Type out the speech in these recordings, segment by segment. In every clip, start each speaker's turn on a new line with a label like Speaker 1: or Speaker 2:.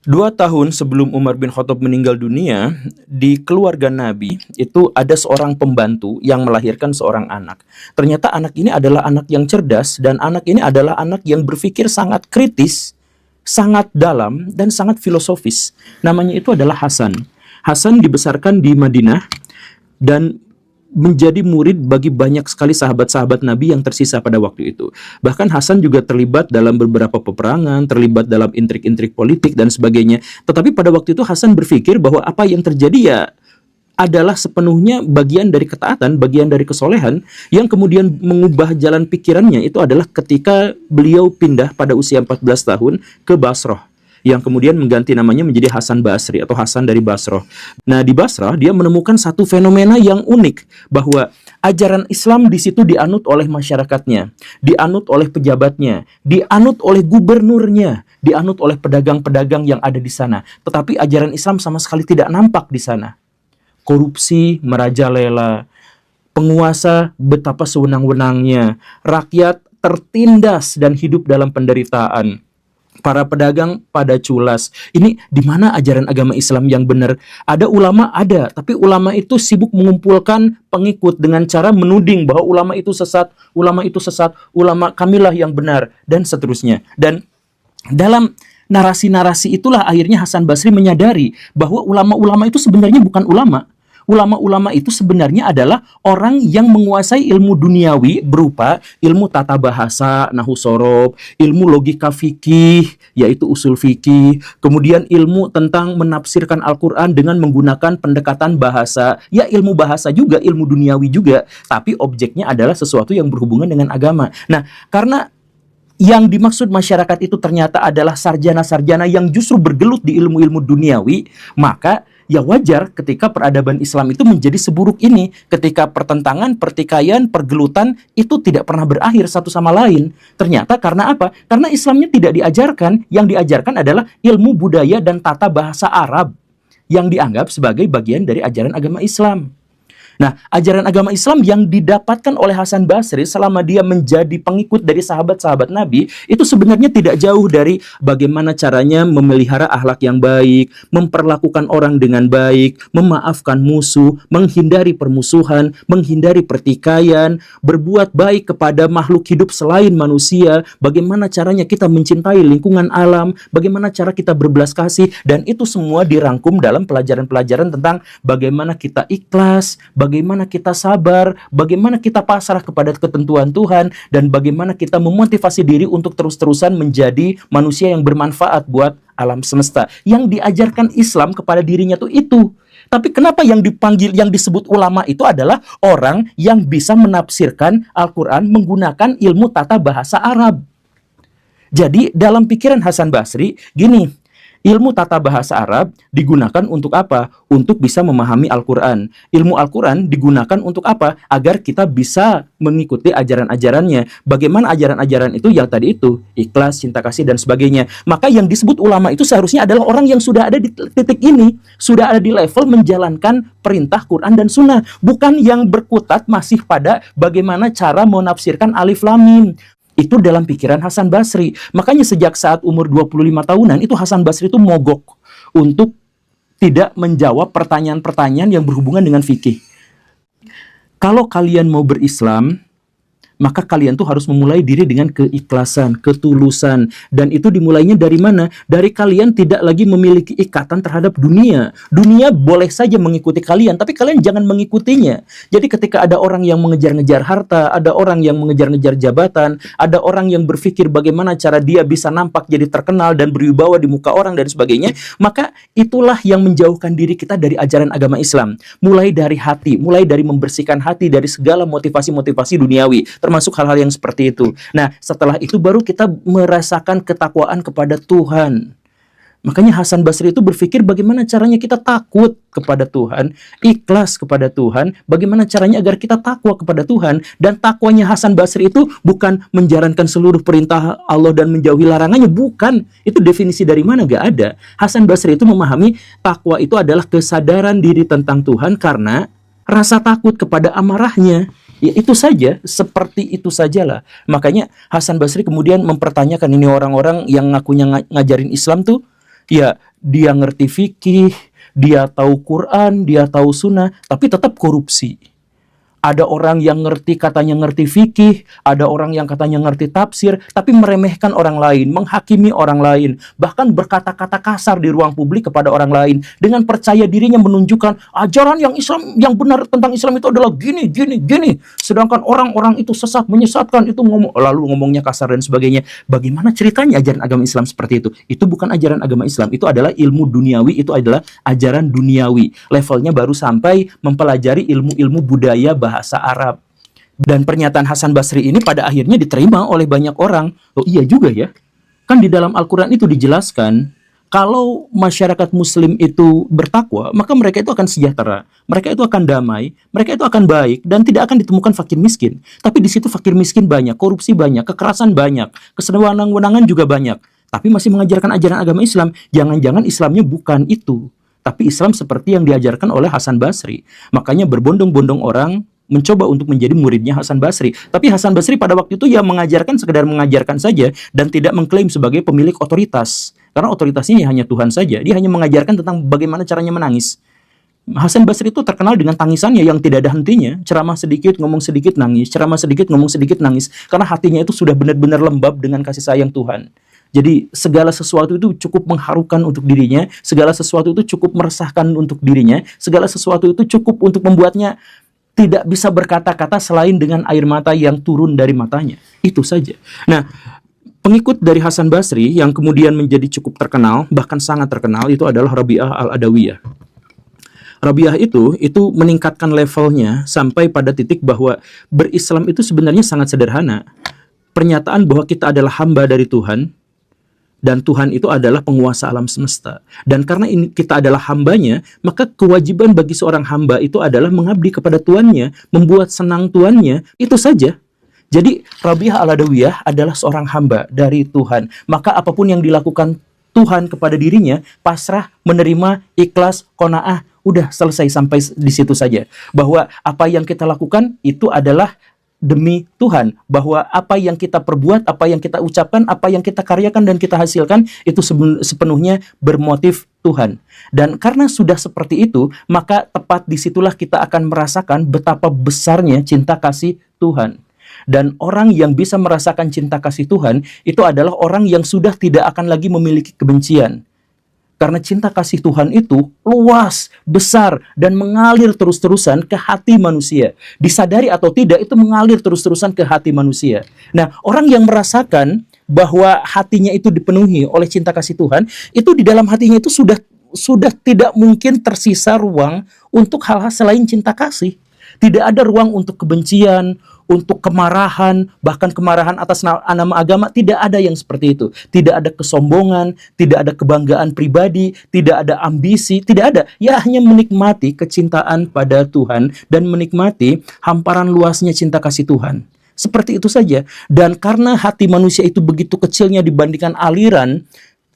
Speaker 1: 2 tahun sebelum Umar bin Khattab meninggal dunia, di keluarga Nabi itu ada seorang pembantu yang melahirkan seorang anak. Ternyata anak ini adalah anak yang cerdas dan anak ini adalah anak yang berpikir sangat kritis, sangat dalam dan sangat filosofis. Namanya itu adalah Hasan. Hasan dibesarkan di Madinah dan menjadi murid bagi banyak sekali sahabat-sahabat Nabi yang tersisa pada waktu itu. Bahkan Hasan juga terlibat dalam beberapa peperangan, terlibat dalam intrik-intrik politik dan sebagainya. Tetapi pada waktu itu Hasan berpikir bahwa apa yang terjadi ya adalah sepenuhnya bagian dari ketaatan, bagian dari kesolehan, yang kemudian mengubah jalan pikirannya itu adalah ketika beliau pindah pada usia 14 tahun ke Basrah, yang kemudian mengganti namanya menjadi Hasan Basri atau Hasan dari Basrah. Nah, di Basrah dia menemukan satu fenomena yang unik, bahwa ajaran Islam di situ dianut oleh masyarakatnya, dianut oleh pejabatnya, dianut oleh gubernurnya, dianut oleh pedagang-pedagang yang ada di sana. Tetapi ajaran Islam sama sekali tidak nampak di sana. Korupsi merajalela, penguasa betapa sewenang-wenangnya, rakyat tertindas dan hidup dalam penderitaan. Para pedagang pada culas. Ini di mana ajaran agama Islam yang benar? Ada ulama, ada, tapi ulama itu sibuk mengumpulkan pengikut dengan cara menuding bahwa ulama itu sesat, ulama kamilah yang benar, dan seterusnya. Dan dalam narasi-narasi itulah akhirnya Hasan Basri menyadari bahwa ulama-ulama itu sebenarnya bukan ulama. Ulama-ulama itu sebenarnya adalah orang yang menguasai ilmu duniawi berupa ilmu tata bahasa, nahu sorob, ilmu logika fikih, yaitu usul fikih, kemudian ilmu tentang menafsirkan Al-Quran dengan menggunakan pendekatan bahasa, ya ilmu bahasa juga, ilmu duniawi juga, tapi objeknya adalah sesuatu yang berhubungan dengan agama. Nah, karena yang dimaksud masyarakat itu ternyata adalah sarjana-sarjana yang justru bergelut di ilmu-ilmu duniawi, maka ya wajar ketika peradaban Islam itu menjadi seburuk ini, ketika pertentangan, pertikaian, pergelutan itu tidak pernah berakhir satu sama lain. Ternyata karena apa? Karena Islamnya tidak diajarkan, yang diajarkan adalah ilmu budaya dan tata bahasa Arab yang dianggap sebagai bagian dari ajaran agama Islam. Nah, ajaran agama Islam yang didapatkan oleh Hasan Basri selama dia menjadi pengikut dari sahabat-sahabat Nabi, itu sebenarnya tidak jauh dari bagaimana caranya memelihara akhlak yang baik, memperlakukan orang dengan baik, memaafkan musuh, menghindari permusuhan, menghindari pertikaian, berbuat baik kepada makhluk hidup selain manusia, bagaimana caranya kita mencintai lingkungan alam, bagaimana cara kita berbelas kasih, dan itu semua dirangkum dalam pelajaran-pelajaran tentang bagaimana kita ikhlas, bagaimana kita sabar, bagaimana kita pasrah kepada ketentuan Tuhan, dan bagaimana kita memotivasi diri untuk terus-terusan menjadi manusia yang bermanfaat buat alam semesta. Yang diajarkan Islam kepada dirinya tuh itu. Tapi kenapa yang dipanggil, yang disebut ulama itu adalah orang yang bisa menafsirkan Al-Quran menggunakan ilmu tata bahasa Arab. Jadi dalam pikiran Hasan Basri, gini, ilmu tata bahasa Arab digunakan untuk apa? Untuk bisa memahami Al-Quran. Ilmu Al-Quran digunakan untuk apa? Agar kita bisa mengikuti ajaran-ajarannya. Bagaimana ajaran-ajaran itu? Yang tadi itu, ikhlas, cinta kasih, dan sebagainya. Maka yang disebut ulama itu seharusnya adalah orang yang sudah ada di titik ini. Sudah ada di level menjalankan perintah Quran dan Sunnah. Bukan yang berkutat masih pada bagaimana cara menafsirkan alif lam mim. Itu dalam pikiran Hasan Basri. Makanya sejak saat umur 25 tahunan itu Hasan Basri itu mogok untuk tidak menjawab pertanyaan-pertanyaan yang berhubungan dengan fikih. Kalau kalian mau berislam, maka kalian tuh harus memulai diri dengan keikhlasan, ketulusan. Dan itu dimulainya dari mana? Dari kalian tidak lagi memiliki ikatan terhadap dunia. Dunia boleh saja mengikuti kalian, tapi kalian jangan mengikutinya. Jadi ketika ada orang yang mengejar-ngejar harta, ada orang yang mengejar-ngejar jabatan, ada orang yang berpikir bagaimana cara dia bisa nampak jadi terkenal dan berwibawa di muka orang dan sebagainya, maka itulah yang menjauhkan diri kita dari ajaran agama Islam. Mulai dari hati, mulai dari membersihkan hati dari segala motivasi-motivasi duniawi, termasuk hal-hal yang seperti itu. Nah, setelah itu baru kita merasakan ketakwaan kepada Tuhan. Makanya Hasan Basri itu berpikir bagaimana caranya kita takut kepada Tuhan, ikhlas kepada Tuhan, bagaimana caranya agar kita takwa kepada Tuhan. Dan takwanya Hasan Basri itu bukan menjalankan seluruh perintah Allah dan menjauhi larangannya, bukan. Itu definisi dari mana? Gak ada. Hasan Basri itu memahami takwa itu adalah kesadaran diri tentang Tuhan karena rasa takut kepada amarahnya. Ya itu saja, seperti itu sajalah. Makanya Hasan Basri kemudian mempertanyakan ini orang-orang yang ngakunya ngajarin Islam tuh, ya dia ngerti fikih, dia tahu Quran, dia tahu sunnah, tapi tetap korupsi. Ada orang yang katanya ngerti fikih, ada orang yang katanya ngerti tafsir, tapi meremehkan orang lain, menghakimi orang lain, bahkan berkata-kata kasar di ruang publik kepada orang lain, dengan percaya dirinya menunjukkan ajaran yang Islam, yang benar tentang Islam itu adalah gini, gini, gini. Sedangkan orang-orang itu sesat, menyesatkan, itu lalu ngomongnya kasar dan sebagainya. Bagaimana ceritanya ajaran agama Islam seperti itu? Itu bukan ajaran agama Islam, itu adalah ilmu duniawi, itu adalah ajaran duniawi. Levelnya baru sampai mempelajari ilmu-ilmu budaya bahasa Arab. Dan pernyataan Hasan Basri ini pada akhirnya diterima oleh banyak orang. Oh iya juga ya. Kan di dalam Al-Quran itu dijelaskan, kalau masyarakat muslim itu bertakwa, maka mereka itu akan sejahtera, mereka itu akan damai, mereka itu akan baik, dan tidak akan ditemukan fakir miskin. Tapi di situ fakir miskin banyak, korupsi banyak, kekerasan banyak, kesewenang-wenangan juga banyak. Tapi masih mengajarkan ajaran agama Islam. Jangan-jangan Islamnya bukan itu, tapi Islam seperti yang diajarkan oleh Hasan Basri. Makanya berbondong-bondong orang mencoba untuk menjadi muridnya Hasan Basri. Tapi Hasan Basri pada waktu itu ya mengajarkan, sekedar mengajarkan saja, dan tidak mengklaim sebagai pemilik otoritas. Karena otoritasnya hanya Tuhan saja. Dia hanya mengajarkan tentang bagaimana caranya menangis. Hasan Basri itu terkenal dengan tangisannya yang tidak ada hentinya. Ceramah sedikit, ngomong sedikit, nangis. Ceramah sedikit, ngomong sedikit, nangis. Karena hatinya itu sudah benar-benar lembab dengan kasih sayang Tuhan. Jadi segala sesuatu itu cukup mengharukan untuk dirinya, segala sesuatu itu cukup meresahkan untuk dirinya, segala sesuatu itu cukup untuk membuatnya tidak bisa berkata-kata selain dengan air mata yang turun dari matanya. Itu saja. Nah, pengikut dari Hasan Basri yang kemudian menjadi cukup terkenal, bahkan sangat terkenal, itu adalah Rabi'ah al-Adawiyah. Rabi'ah itu meningkatkan levelnya sampai pada titik bahwa berislam itu sebenarnya sangat sederhana. Pernyataan bahwa kita adalah hamba dari Tuhan, dan Tuhan itu adalah penguasa alam semesta. Dan karena ini kita adalah hambanya, maka kewajiban bagi seorang hamba itu adalah mengabdi kepada tuannya, membuat senang tuannya, itu saja. Jadi Rabi'ah al-Adawiyah adalah seorang hamba dari Tuhan. Maka apapun yang dilakukan Tuhan kepada dirinya, pasrah, menerima, ikhlas, qanaah, udah selesai sampai di situ saja. Bahwa apa yang kita lakukan itu adalah demi Tuhan, bahwa apa yang kita perbuat, apa yang kita ucapkan, apa yang kita karyakan dan kita hasilkan itu sepenuhnya bermotif Tuhan. Dan karena sudah seperti itu, maka tepat disitulah kita akan merasakan betapa besarnya cinta kasih Tuhan. Dan orang yang bisa merasakan cinta kasih Tuhan itu adalah orang yang sudah tidak akan lagi memiliki kebencian. Karena cinta kasih Tuhan itu luas, besar, dan mengalir terus-terusan ke hati manusia. Disadari atau tidak, itu mengalir terus-terusan ke hati manusia. Nah, orang yang merasakan bahwa hatinya itu dipenuhi oleh cinta kasih Tuhan, itu di dalam hatinya itu sudah tidak mungkin tersisa ruang untuk hal-hal selain cinta kasih. Tidak ada ruang untuk kebencian, untuk kemarahan, bahkan kemarahan atas nama agama. Tidak ada yang seperti itu. Tidak ada kesombongan, tidak ada kebanggaan pribadi, tidak ada ambisi, tidak ada. Ya hanya menikmati kecintaan pada Tuhan dan menikmati hamparan luasnya cinta kasih Tuhan. Seperti itu saja. Dan karena hati manusia itu begitu kecilnya dibandingkan aliran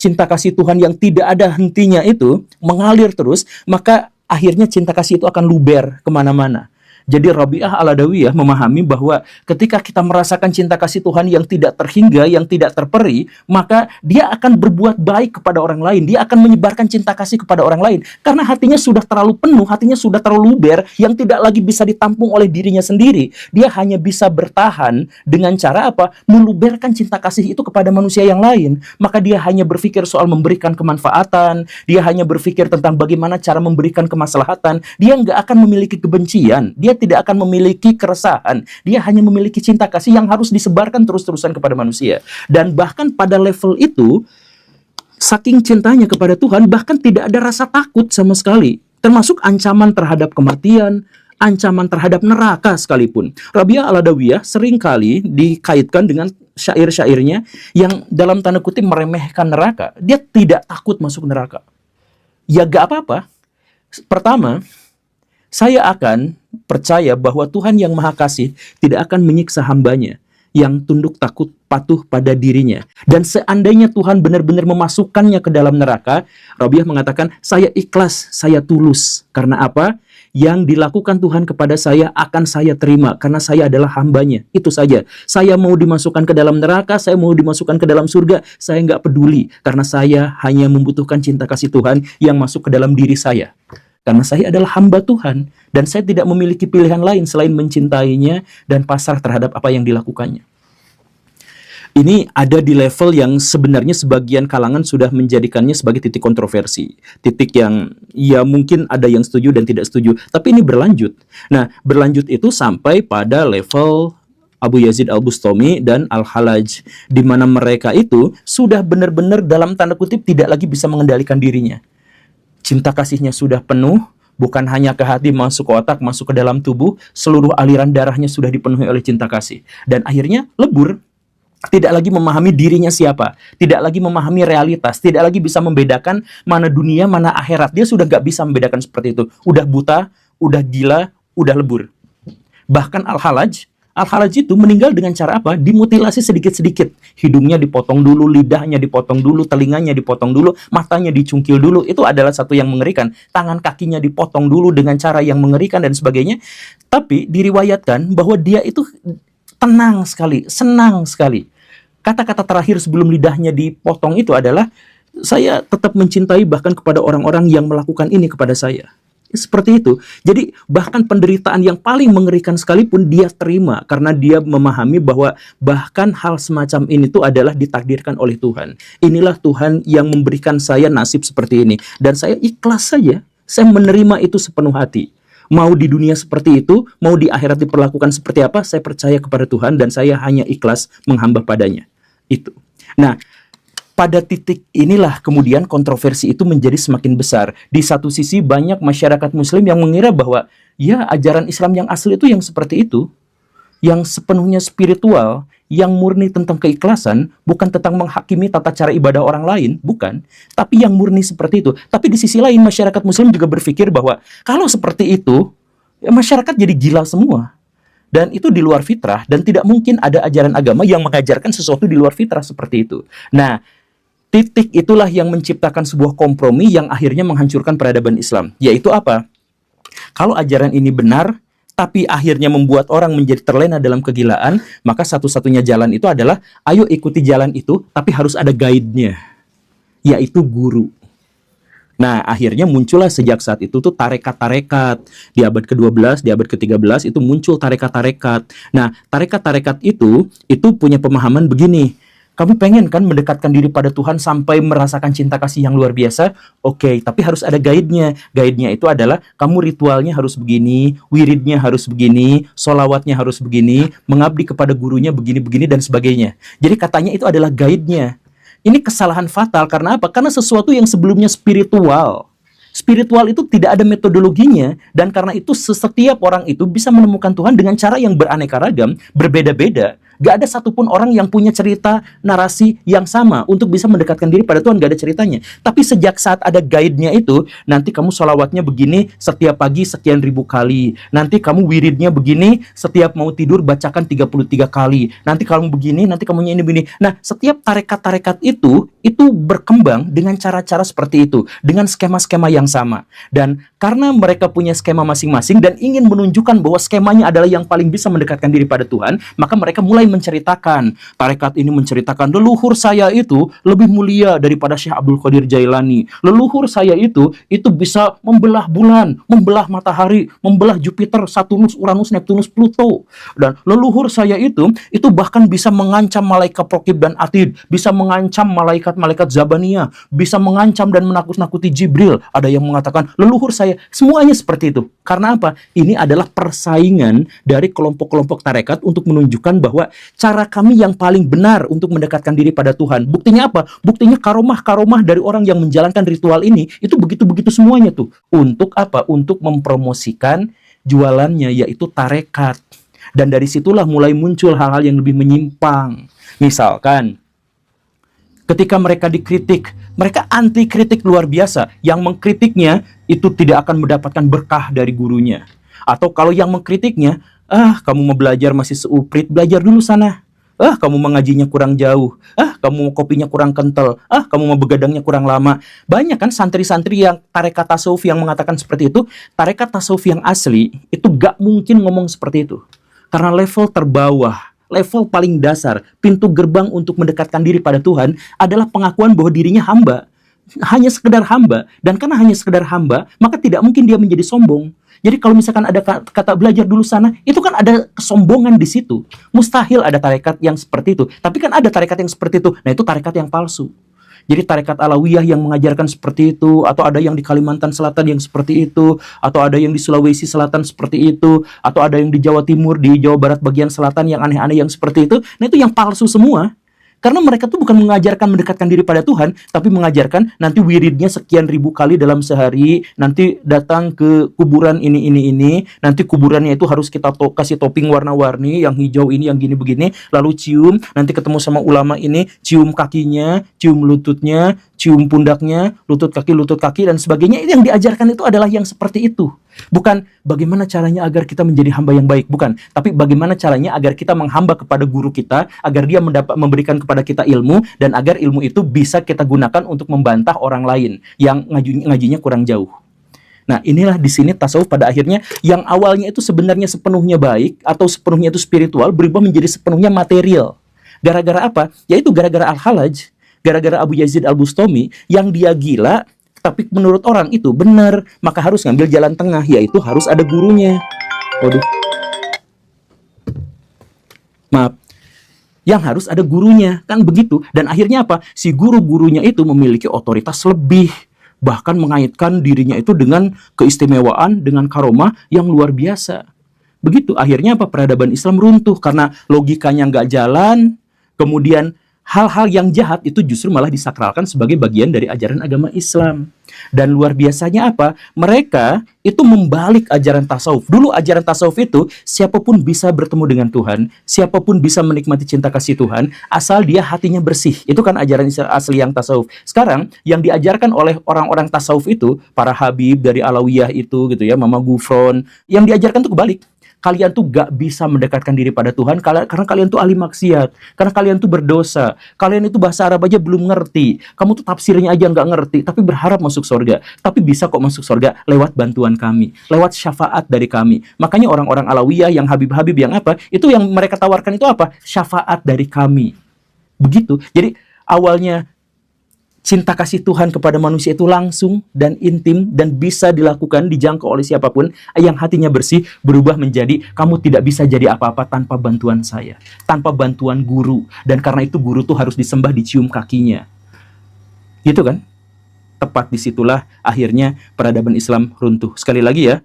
Speaker 1: cinta kasih Tuhan yang tidak ada hentinya itu, mengalir terus, maka akhirnya cinta kasih itu akan luber kemana-mana. Jadi Rabi'ah al-Adawiyah memahami bahwa ketika kita merasakan cinta kasih Tuhan yang tidak terhingga, yang tidak terperi, maka dia akan berbuat baik kepada orang lain. Dia akan menyebarkan cinta kasih kepada orang lain. Karena hatinya sudah terlalu penuh, hatinya sudah terlalu luber, yang tidak lagi bisa ditampung oleh dirinya sendiri. Dia hanya bisa bertahan dengan cara apa? Meluberkan cinta kasih itu kepada manusia yang lain. Maka dia hanya berpikir soal memberikan kemanfaatan, dia hanya berpikir tentang bagaimana cara memberikan kemaslahatan. Dia nggak akan memiliki kebencian, dia tidak akan memiliki keresahan. Dia hanya memiliki cinta kasih yang harus disebarkan terus-terusan kepada manusia. Dan bahkan pada level itu, saking cintanya kepada Tuhan, bahkan tidak ada rasa takut sama sekali. Termasuk ancaman terhadap kematian, ancaman terhadap neraka sekalipun. Rabi'ah al-Adawiyah seringkali dikaitkan dengan syair-syairnya yang dalam tanda kutip meremehkan neraka. Dia tidak takut masuk neraka. Ya gak apa-apa. Pertama, saya akan percaya bahwa Tuhan yang Maha Kasih tidak akan menyiksa hambanya yang tunduk takut patuh pada dirinya. Dan seandainya Tuhan benar-benar memasukkannya ke dalam neraka, Rabi'ah mengatakan, saya ikhlas, saya tulus. Karena apa? Yang dilakukan Tuhan kepada saya akan saya terima karena saya adalah hambanya. Itu saja. Saya mau dimasukkan ke dalam neraka, saya mau dimasukkan ke dalam surga, saya nggak peduli. Karena saya hanya membutuhkan cinta kasih Tuhan yang masuk ke dalam diri saya. Karena saya adalah hamba Tuhan dan saya tidak memiliki pilihan lain selain mencintainya dan pasrah terhadap apa yang dilakukannya. Ini ada di level yang sebenarnya sebagian kalangan sudah menjadikannya sebagai titik kontroversi. Titik yang ya mungkin ada yang setuju dan tidak setuju. Tapi ini berlanjut. Nah, berlanjut itu sampai pada level Abu Yazid Al-Bustami dan Al-Halaj. Di mana mereka itu sudah benar-benar dalam tanda kutip tidak lagi bisa mengendalikan dirinya. Cinta kasihnya sudah penuh. Bukan hanya ke hati, masuk ke otak, masuk ke dalam tubuh. Seluruh aliran darahnya sudah dipenuhi oleh cinta kasih. Dan akhirnya lebur. Tidak lagi memahami dirinya siapa, tidak lagi memahami realitas, tidak lagi bisa membedakan mana dunia, mana akhirat. Dia sudah gak bisa membedakan seperti itu. Udah buta, udah gila, udah lebur. Bahkan Al-Halaj itu meninggal dengan cara apa? Dimutilasi sedikit-sedikit. Hidungnya dipotong dulu, lidahnya dipotong dulu, telinganya dipotong dulu, matanya dicungkil dulu. Itu adalah satu yang mengerikan. Tangan kakinya dipotong dulu dengan cara yang mengerikan dan sebagainya. Tapi diriwayatkan bahwa dia itu tenang sekali, senang sekali. Kata-kata terakhir sebelum lidahnya dipotong itu adalah, saya tetap mencintai bahkan kepada orang-orang yang melakukan ini kepada saya. Seperti itu. Jadi bahkan penderitaan yang paling mengerikan sekalipun dia terima karena dia memahami bahwa bahkan hal semacam ini tuh adalah ditakdirkan oleh Tuhan. Inilah Tuhan yang memberikan saya nasib seperti ini. Dan saya ikhlas saja. Saya menerima itu sepenuh hati. Mau di dunia seperti itu, mau di akhirat diperlakukan seperti apa, saya percaya kepada Tuhan dan saya hanya ikhlas menghamba padanya. Itu. Nah, pada titik inilah kemudian kontroversi itu menjadi semakin besar. Di satu sisi banyak masyarakat muslim yang mengira bahwa ya ajaran Islam yang asli itu yang seperti itu. Yang sepenuhnya spiritual, yang murni tentang keikhlasan, bukan tentang menghakimi tata cara ibadah orang lain, bukan. Tapi yang murni seperti itu. Tapi di sisi lain masyarakat muslim juga berpikir bahwa kalau seperti itu, ya masyarakat jadi gila semua. Dan itu di luar fitrah, dan tidak mungkin ada ajaran agama yang mengajarkan sesuatu di luar fitrah seperti itu. Nah, titik itulah yang menciptakan sebuah kompromi yang akhirnya menghancurkan peradaban Islam. Yaitu apa? Kalau ajaran ini benar, tapi akhirnya membuat orang menjadi terlena dalam kegilaan, maka satu-satunya jalan itu adalah, ayo ikuti jalan itu, tapi harus ada guide-nya, yaitu guru. Nah, akhirnya muncullah sejak saat itu tuh tarekat-tarekat. Di abad ke-12, di abad ke-13 itu muncul tarekat-tarekat. Nah, tarekat-tarekat itu punya pemahaman begini. Kamu pengen kan mendekatkan diri pada Tuhan sampai merasakan cinta kasih yang luar biasa? Oke, tapi harus ada guide-nya. Guide-nya itu adalah kamu ritualnya harus begini, wiridnya harus begini, solawatnya harus begini, mengabdi kepada gurunya begini-begini dan sebagainya. Jadi katanya itu adalah guide-nya. Ini kesalahan fatal karena apa? Karena sesuatu yang sebelumnya spiritual. Spiritual itu tidak ada metodologinya dan karena itu setiap orang itu bisa menemukan Tuhan dengan cara yang beraneka ragam, berbeda-beda. Gak ada satupun orang yang punya cerita, narasi yang sama untuk bisa mendekatkan diri pada Tuhan. Gak ada ceritanya. Tapi sejak saat ada guide-nya itu, nanti kamu sholawatnya begini setiap pagi sekian ribu kali. Nanti kamu wiridnya begini, setiap mau tidur bacakan 33 kali. Nanti kamu begini, nanti kamunya ini begini. Nah, setiap tarekat-tarekat itu berkembang dengan cara-cara seperti itu. Dengan skema-skema yang sama. Dan karena mereka punya skema masing-masing dan ingin menunjukkan bahwa skemanya adalah yang paling bisa mendekatkan diri pada Tuhan, maka mereka mulai menceritakan, tarekat ini menceritakan leluhur saya itu lebih mulia daripada Syekh Abdul Qadir Jailani. Leluhur saya itu bisa membelah bulan, membelah matahari, membelah Jupiter, Saturnus, Uranus, Neptunus, Pluto. Dan leluhur saya itu bahkan bisa mengancam malaikat Raqib dan Atid, bisa mengancam malaikat-malaikat Zabaniyah, bisa mengancam dan menakut-nakuti Jibril. Ada yang mengatakan leluhur saya, semuanya seperti itu. Karena apa? Ini adalah persaingan dari kelompok-kelompok tarekat untuk menunjukkan bahwa cara kami yang paling benar untuk mendekatkan diri pada Tuhan. Buktinya apa? Buktinya karomah-karomah dari orang yang menjalankan ritual ini, itu begitu-begitu semuanya tuh. Untuk apa? Untuk mempromosikan jualannya, yaitu tarekat. Dan dari situlah mulai muncul hal-hal yang lebih menyimpang. Misalkan, ketika mereka dikritik, mereka anti kritik luar biasa. Yang mengkritiknya itu tidak akan mendapatkan berkah dari gurunya. Atau kalau yang mengkritiknya, kamu mau belajar masih seuprit, belajar dulu sana. Kamu mengajinya kurang jauh, kamu kopinya kurang kental, kamu mau begadangnya kurang lama. Banyak kan santri-santri yang tarekat tasawuf yang mengatakan seperti itu. Tarekat tasawuf yang asli itu gak mungkin ngomong seperti itu. Karena level terbawah, level paling dasar, pintu gerbang untuk mendekatkan diri pada Tuhan adalah pengakuan bahwa dirinya hamba. Hanya sekedar hamba. Dan karena hanya sekedar hamba, maka tidak mungkin dia menjadi sombong. Jadi kalau misalkan ada kata belajar dulu sana, itu kan ada kesombongan di situ. Mustahil ada tarekat yang seperti itu. Tapi kan ada tarekat yang seperti itu. Nah, itu tarekat yang palsu. Jadi tarekat Alawiyah yang mengajarkan seperti itu, atau ada yang di Kalimantan Selatan yang seperti itu, atau ada yang di Sulawesi Selatan seperti itu, atau ada yang di Jawa Timur, di Jawa Barat bagian selatan yang aneh-aneh yang seperti itu. Nah, itu yang palsu semua. Karena mereka tuh bukan mengajarkan mendekatkan diri pada Tuhan, tapi mengajarkan nanti wiridnya sekian ribu kali dalam sehari, nanti datang ke kuburan ini, nanti kuburannya itu harus kita kasih topping warna-warni, yang hijau ini, yang gini-begini, lalu cium, nanti ketemu sama ulama ini, cium kakinya, cium lututnya, cium pundaknya, lutut kaki, dan sebagainya. Yang diajarkan itu adalah yang seperti itu. Bukan bagaimana caranya agar kita menjadi hamba yang baik, bukan. Tapi bagaimana caranya agar kita menghamba kepada guru kita, agar dia memberikan kepada kita ilmu, dan agar ilmu itu bisa kita gunakan untuk membantah orang lain yang ngajinya kurang jauh. Nah, inilah di sini tasawuf pada akhirnya yang awalnya itu sebenarnya sepenuhnya baik atau sepenuhnya itu spiritual berubah menjadi sepenuhnya material. Gara-gara apa? Yaitu gara-gara Al-Halaj, gara-gara Abu Yazid Al-Bustami yang dia gila. Tapi menurut orang itu benar, maka harus ngambil jalan tengah, yaitu harus ada gurunya. Waduh. Maaf. Yang harus ada gurunya, kan begitu. Dan akhirnya apa? Si guru-gurunya itu memiliki otoritas lebih. Bahkan mengaitkan dirinya itu dengan keistimewaan, dengan karomah yang luar biasa. Begitu, akhirnya apa? Peradaban Islam runtuh karena logikanya nggak jalan, kemudian hal-hal yang jahat itu justru malah disakralkan sebagai bagian dari ajaran agama Islam. Dan luar biasanya apa? Mereka itu membalik ajaran tasawuf. Dulu ajaran tasawuf itu siapapun bisa bertemu dengan Tuhan, siapapun bisa menikmati cinta kasih Tuhan, asal dia hatinya bersih. Itu kan ajaran asli yang tasawuf. Sekarang yang diajarkan oleh orang-orang tasawuf itu, para habib dari Alawiyah itu gitu ya, Mama Gufron, yang diajarkan itu kebalik. Kalian tuh gak bisa mendekatkan diri pada Tuhan karena kalian tuh ahli maksiat, karena kalian tuh berdosa, kalian itu bahasa Arab aja belum ngerti, kamu tuh tafsirnya aja gak ngerti, tapi berharap masuk surga. Tapi bisa kok masuk surga lewat bantuan kami, lewat syafaat dari kami. Makanya orang-orang Alawiyah yang Habib-Habib yang apa, itu yang mereka tawarkan itu apa? Syafaat dari kami. Begitu. Jadi awalnya cinta kasih Tuhan kepada manusia itu langsung dan intim dan bisa dilakukan, dijangkau oleh siapapun yang hatinya bersih, berubah menjadi kamu tidak bisa jadi apa-apa tanpa bantuan saya, tanpa bantuan guru. Dan karena itu guru tuh harus disembah, dicium kakinya. Gitu kan? Tepat disitulah akhirnya peradaban Islam runtuh. Sekali lagi ya,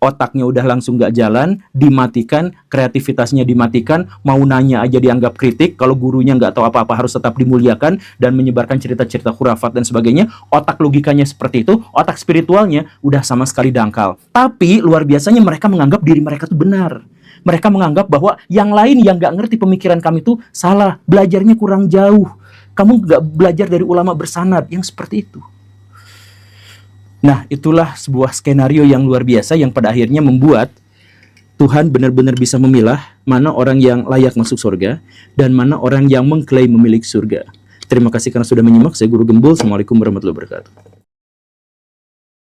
Speaker 1: otaknya udah langsung gak jalan, dimatikan, kreativitasnya dimatikan, mau nanya aja dianggap kritik, kalau gurunya gak tahu apa-apa harus tetap dimuliakan, dan menyebarkan cerita-cerita khurafat dan sebagainya. Otak logikanya seperti itu, otak spiritualnya udah sama sekali dangkal. Tapi luar biasanya mereka menganggap diri mereka itu benar. Mereka menganggap bahwa yang lain yang gak ngerti pemikiran kami itu salah, belajarnya kurang jauh. Kamu gak belajar dari ulama bersanad, yang seperti itu. Nah, itulah sebuah skenario yang luar biasa yang pada akhirnya membuat Tuhan benar-benar bisa memilah mana orang yang layak masuk surga dan mana orang yang mengklaim memiliki surga. Terima kasih karena sudah menyimak. Saya Guru Gembul. Assalamualaikum warahmatullahi wabarakatuh.